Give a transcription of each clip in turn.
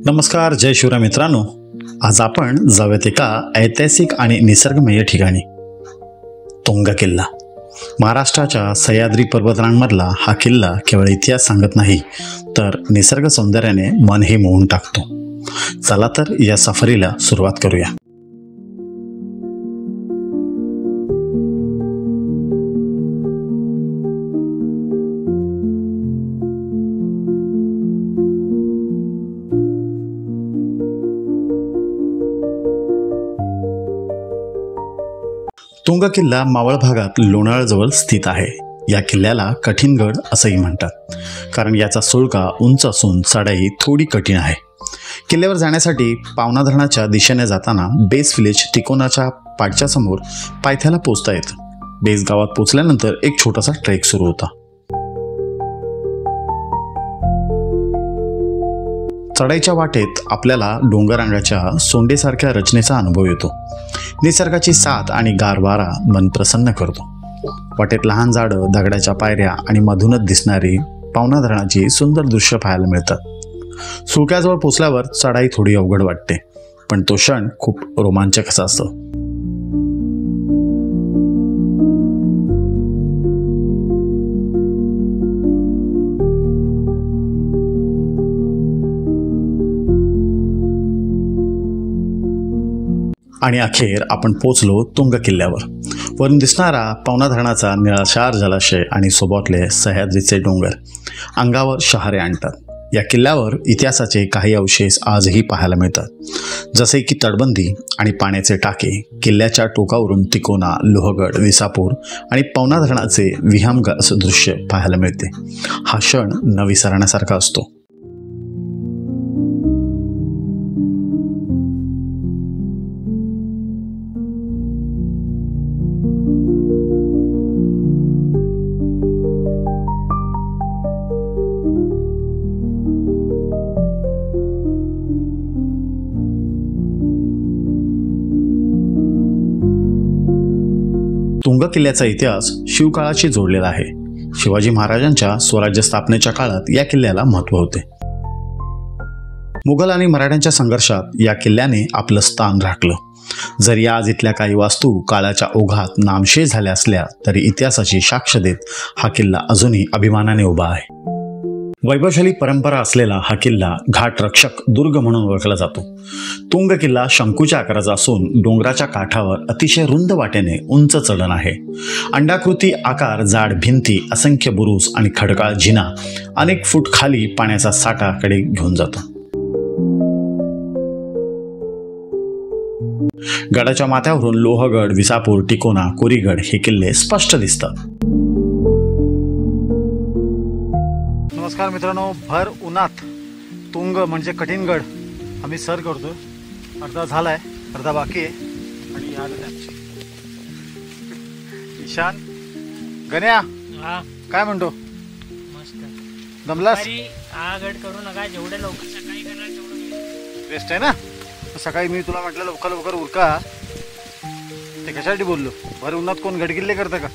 नमस्कार, जय शिवराय मित्रांनो. आज आपण जाऊयात एका ऐतिहासिक आणि निसर्गमय ठिकाणी. तुंग किल्ला. महाराष्ट्राच्या सह्याद्री पर्वतरांगमधला हा किल्ला केवळ इतिहास सांगत नाही तर निसर्ग सौंदर्याने मनही मोहून टाकतो. चला तर या सफरीला सुरुवात करूया. तुंग किल्ला मावळ भागात लोणावळ्याजवळ स्थित आहे. या किल्ल्याला कठीणगड असंही म्हणतात, कारण याचा सुळका उंच असून चढाई थोडी कठीण आहे. किल्ल्यावर जाण्यासाठी पावना धरणाच्या दिशेने जाताना बेस विलेज तिकोनाच्या पाठच्या समोर पायथ्याला पोचता येतं. बेस गावात पोचल्यानंतर एक छोटासा ट्रेक सुरू होता. चढाईच्या वाटेत आपल्याला डोंगररांगाच्या सोंडेसारख्या रचनेचा अनुभव येतो. निसर्गाची साथ आणि गार वारा मन प्रसन्न करतो. वाटेत लहान झाडं, दगडाच्या पायऱ्या आणि मधूनच दिसणारी पावना धरणाची सुंदर दृश्य पाहायला मिळतात. सुळक्याजवळ पोचल्यावर चढाई थोडी अवघड वाटते, पण तो क्षण खूप रोमांचक असा असतो. आणि अखेर आपण पोचलो तुंग किल्ल्यावर. वरून दिसणारा पावना धरणाचा निळाशार जलाशय आणि सोबतले सह्याद्रीचे डोंगर अंगावर शहारे आणतात. या किल्ल्यावर इतिहासाचे काही अवशेष आजही पाहायला मिळतात, जसे की तटबंदी आणि पाण्याचे टाके. किल्ल्याच्या टोकावरून तिकोना, लोहगड, विसापूर आणि पावना धरणाचे विहंग असं दृश्य पाहायला मिळते. हा क्षण न विसरण्यासारखा असतो. तुंग किल्ल्याचा इतिहास शिवकाळाशी जोडलेला आहे. शिवाजी महाराजांच्या स्वराज्य स्थापनेच्या काळात या किल्ल्याला महत्त्व होते. मुघल आणि मराठ्यांच्या संघर्षात या किल्ल्याने आपलं स्थान राखलं. जरी आज इथल्या काही वास्तू काळाच्या ओघात नामशेष झाल्या असल्या तरी इतिहासाची साक्ष देत हा किल्ला अजूनही अभिमानाने उभा आहे. वैभवशाली परंपरा असलेला हा किल्ला घाट रक्षक दुर्ग म्हणून ओळखला जातो. तुंग किल्ला शंकूच्या आकाराचा असून डोंगराच्या काठावर अतिशय रुंद वाटेने उंच चढण आहे. अंडाकृती आकार, जाड भिंती, असंख्य बुरुज आणि खडकाळ जिना अनेक फूट खाली पाण्याचा साठाकडे घेऊन जातो. गडाच्या माथ्यावरून लोहगड, विसापूर, तिकोना, कोरीगड हे किल्ले स्पष्ट दिसतात. नमस्कार मित्रांनो, भर उन्हात तुंग म्हणजे कठीणगड आम्ही सर करतो. अर्धा झालाय, अर्धा बाकी आहे. आणि ईशान, गण्या काय म्हणतो? मस्त. दमलास? हा गड करू नका, जेवढे लवकर सकाळी करणार तेवढं बेस्ट आहे ना. सकाळी मी तुला म्हटलं लवकर लवकर उरका, ते कशासाठी बोललो? भर उन्हात कोण गडकिल्ले करतं का?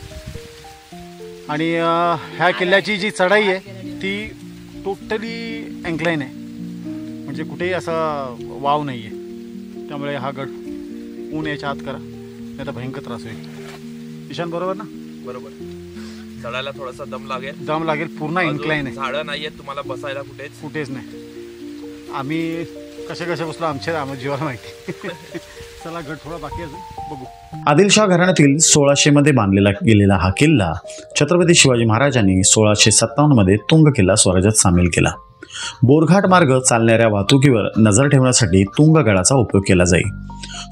आणि ह्या किल्ल्याची जी चढाई आहे ती टोटली एन्क्लाइन आहे, म्हणजे कुठेही असा वाव नाही आहे. त्यामुळे हा गड ऊन याच्या आत करा, नाही तर भयंकर त्रास होईल. ईशान बरोबर ना? बरोबर. चढायला थोडासा दम लागेल. पूर्ण इन्क्लाइन आहे, झाडं नाही आहेत तुम्हाला बसायला कुठेच नाही. आम्ही कसे बसलो आमच्या जीवाला माहिती. चला, गड थोडा बाकी अजून बघू. आदिलशाह घराण्यातील 1600 मध्ये बांधलेला गेलेला हा किल्ला छत्रपती शिवाजी महाराजांनी 1657 मध्ये तुंग किल्ला स्वराज्यात सामील केला. बोरघाट मार्ग चालणाऱ्या वाहतुकीवर नजर ठेवण्यासाठी तुंग गडाचा उपयोग केला जाई.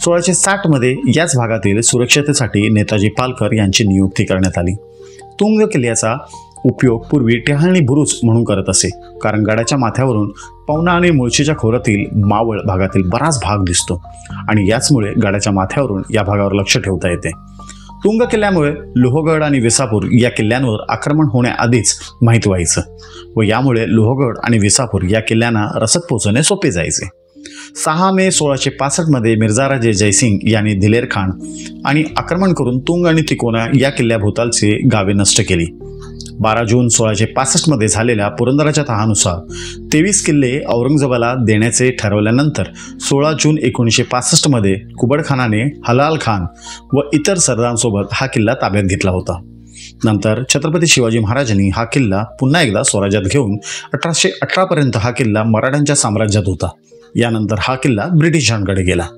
1660 मध्ये याच भागातील सुरक्षतेसाठी नेताजी पालकर यांची नियुक्ती करण्यात आली. तुंग किल्ल्याचा उपयोग पूर्वी टेहाळणी बुरुज म्हणून करत असे, कारण गडाच्या माथ्यावरून पवना आणि मुळशीच्या खोऱ्यातील मावळ भागातील बराच भाग दिसतो आणि याचमुळे गडाच्या माथ्यावरून या भागावर लक्ष ठेवता येते. तुंग किल्ल्यामुळे लोहगड आणि विसापूर या किल्ल्यांवर आक्रमण होण्याआधीच माहीत व्हायचं व यामुळे लोहगड आणि विसापूर या किल्ल्यांना रसद पोहोचवणे सोपे जायचे. 6 मे 1665 मध्ये मिर्झाराजे जयसिंग यांनी दिलेर खान आणि आक्रमण करून तुंग आणि तिकोना या किल्ल्याभोवतालची गावे नष्ट केली. 12 जून 1665 मध्ये झालेल्या पुरंदराच्या तहानुसार 23 किल्ले औरंगजेबाला देण्याचे ठरवल्यानंतर 16 जून 1965 मध्ये कुबडखानाने हलाल खान व इतर सरदारांसोबत हा किल्ला ताब्यात घेतला होता. नंतर छत्रपती शिवाजी महाराजांनी हा किल्ला पुन्हा एकदा स्वराज्यात घेऊन 1818 पर्यंत हा किल्ला मराठ्यांच्या साम्राज्यात होता. यानंतर हा किल्ला ब्रिटिशांकडे गेला.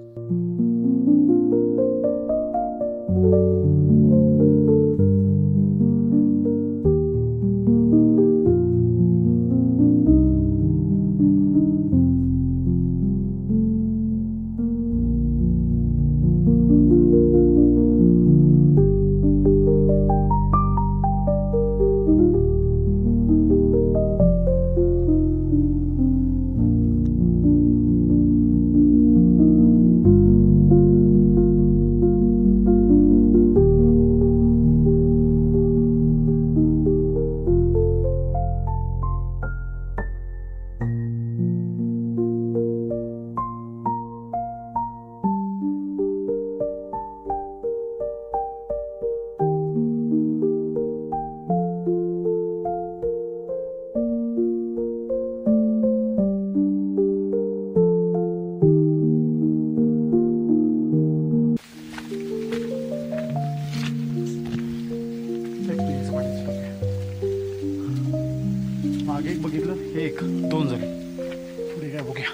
मागे एक बघितलं, हे एक 2 झाले. पुढे काय बघूया.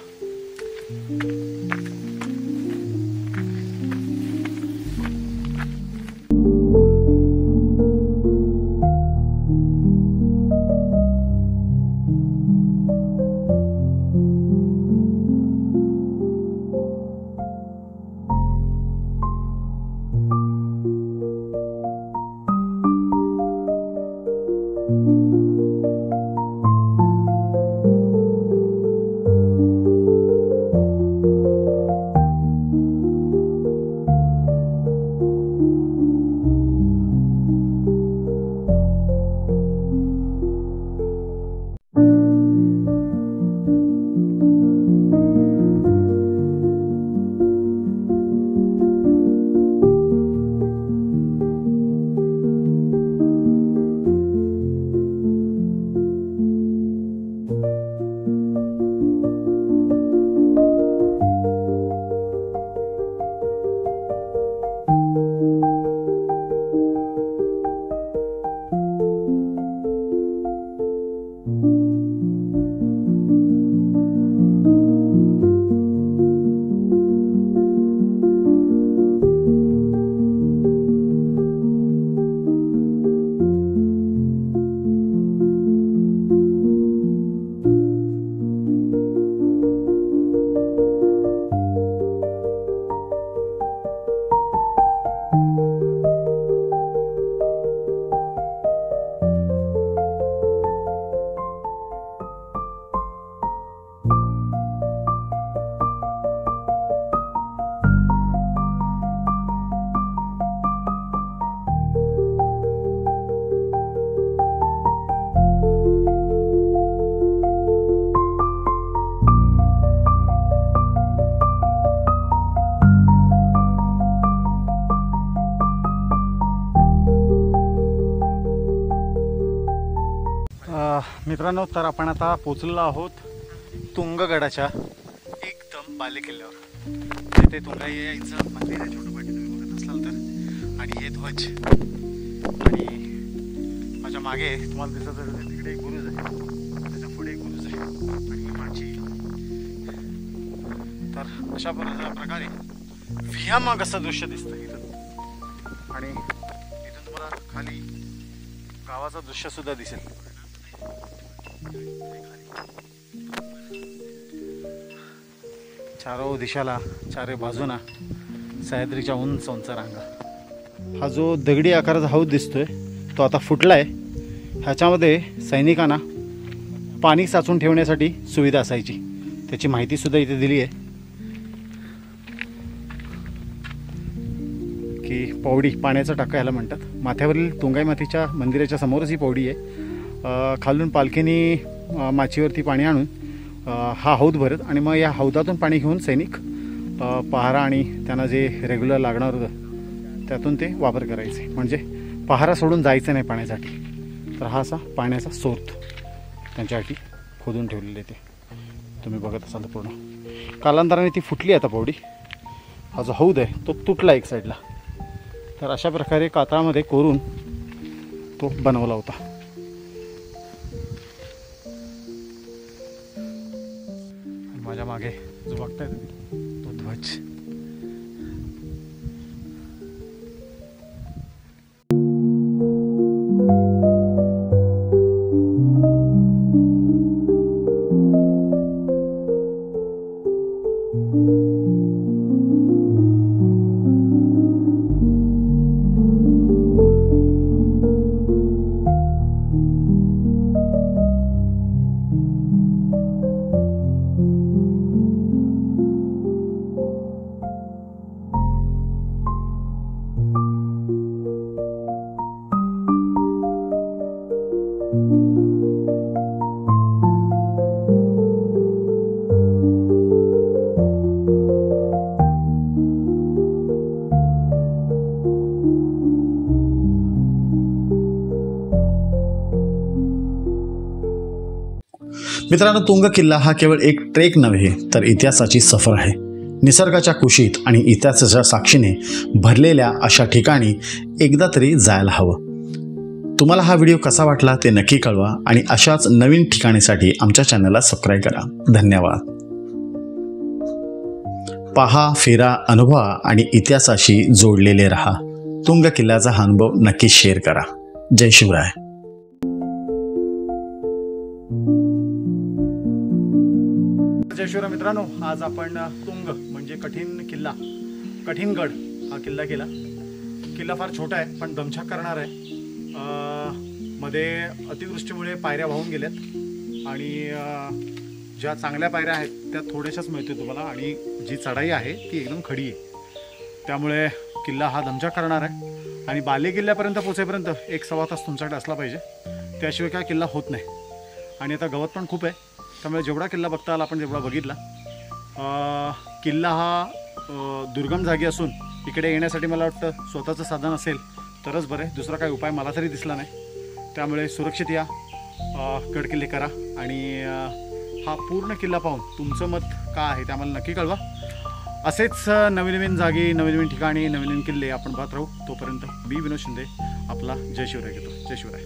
मित्रांनो, तर आपण आता पोचलेलो आहोत तुंगगडाच्या एकदम बालेकिल्ल्यावर. इथे तुंगाईचं मंदिर आहे, छोटं पाठी तुम्ही बघत असाल तर. आणि हे ध्वज, आणि माझ्या मागे तुम्हाला दिसत असेल तिकडे एक गुरुज आहे, त्याच्या पुढे एक गुरुज आहे, आणि ही माझी. तर अशा प्रकारे विहंगम असं दृश्य दिसतं इथून. आणि इथून तुम्हाला खाली गावाचं दृश्य सुद्धा दिसेल. चारो दिशाला, चारे बाजूना सह्याद्रीच्या उंच उंच रांगा. हा जो दगडी आकाराचा हौद दिसतोय तो आता फुटलाय. ह्याच्यामध्ये सैनिकांना पाणी साचून ठेवण्यासाठी सुविधा असायची, त्याची माहिती सुद्धा इथे दिली आहे. की पौडी, पाण्याचा टाका याला म्हणतात. माथ्यावरील तुंगाई मातीच्या मंदिराच्या समोरच ही पौडी आहे. खालून पालखीने माचीवरती पाणी आणून हा हौद भरत, आणि मग या हौदातून पाणी घेऊन सैनिक पहारा आणि त्यांना जे रेग्युलर लागणार होतं त्यातून ते वापर करायचे. म्हणजे पहारा सोडून जायचं नाही पाण्यासाठी. तर हा असा पाण्याचा स्रोत त्यांच्यासाठी खोदून ठेवलेले ते तुम्ही बघत असाल तर पूर्ण कालांतराने ती फुटली आता पौडी. हा जो हौद आहे तो तुटला एक साईडला. तर अशा प्रकारे कातळामध्ये कोरून तो बनवला होता. आणि माझ्या मागे जो बघताय तुम्ही तो ध्वज. मित्रांनो, तुंग किल्ला हा केवळ एक ट्रेक नव्हे तर इतिहासाची सफर आहे. निसर्गाच्या कुशीत आणि इतिहासाच्या साक्षीने भरलेल्या अशा ठिकाणी एकदा तरी जायला हवं. तुम्हाला हा व्हिडिओ कसा वाटला ते नक्की कळवा आणि अशाच नवीन ठिकाणीसाठी आमच्या चॅनलला सबस्क्राईब करा. धन्यवाद. पहा, फिरा, अनुभवा आणि इतिहासाशी जोडलेले रहा. तुंग किल्ल्याचा हा अनुभव नक्की शेअर करा. जय शिवराय. जय शिवराय मित्रांनो, आज आपण तुंग म्हणजे कठीण किल्ला, कठीणगड हा किल्ला केला. किल्ला फार छोटा आहे पण दमछाक करणार आहे. मध्ये अतिवृष्टीमुळे पायऱ्या वाहून गेल्यात आणि ज्या चांगल्या पायऱ्या आहेत त्या थोड्याशाच मिळतील तुम्हाला आणि जी चढाई आहे ती एकदम खडी आहे. त्यामुळे किल्ला हा दमछाक करणार आहे आणि बाले किल्ल्यापर्यंत पोहोचेपर्यंत 1-1.25 तास तुमच्याकडे असला पाहिजे. त्याशिवाय काय किल्ला होत नाही. आणि आता गवत पण खूप आहे त्यामुळे जेवढा किल्ला बघता आला आपण तेवढा बघितला. किल्ला हा दुर्गम जागी असून इकडे येण्यासाठी मला वाटतं स्वतःचं साधन असेल तरच बरं. दुसरा काही उपाय मला तरी दिसला नाही. त्यामुळे सुरक्षित या, गडकिल्ले करा आणि हा पूर्ण किल्ला पाहून तुमचं मत काय आहे ते आम्हाला नक्की कळवा. असेच नवीन नवीन जागी, नवीन नवीन ठिकाणी, नवीन नवीन किल्ले आपण पाहत राहू. तोपर्यंत मी विनोद शिंदे आपला जय शिवराय घेतो. जय शिवराय.